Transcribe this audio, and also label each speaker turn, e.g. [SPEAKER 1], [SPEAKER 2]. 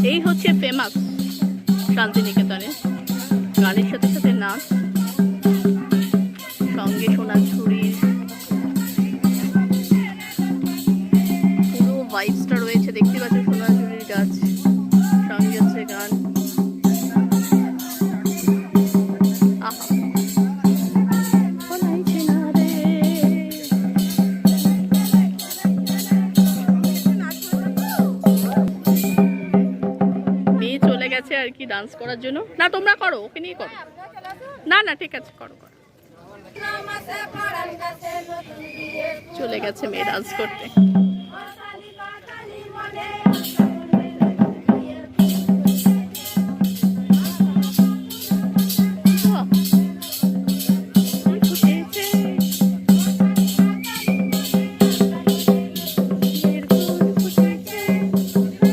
[SPEAKER 1] এই হচ্ছে ফেমাস শান্তিনিকেতনে, গানের সাথে সাথে নাচ, সঙ্গে সোনাঝুরির পুরো ভাইবসটা রয়েছে। দেখতে পাচ্ছ সোনাঝুরির গাছ, সঙ্গে হচ্ছে গান। আহা, মেয়ে চলে গেছে আর কি ডান্স করার জন্য। না তোমরা করো, ওকে নিয়ে করো। না না ঠিক আছে, করো করো। চলে গেছে মেয়ে ডান্স করতে।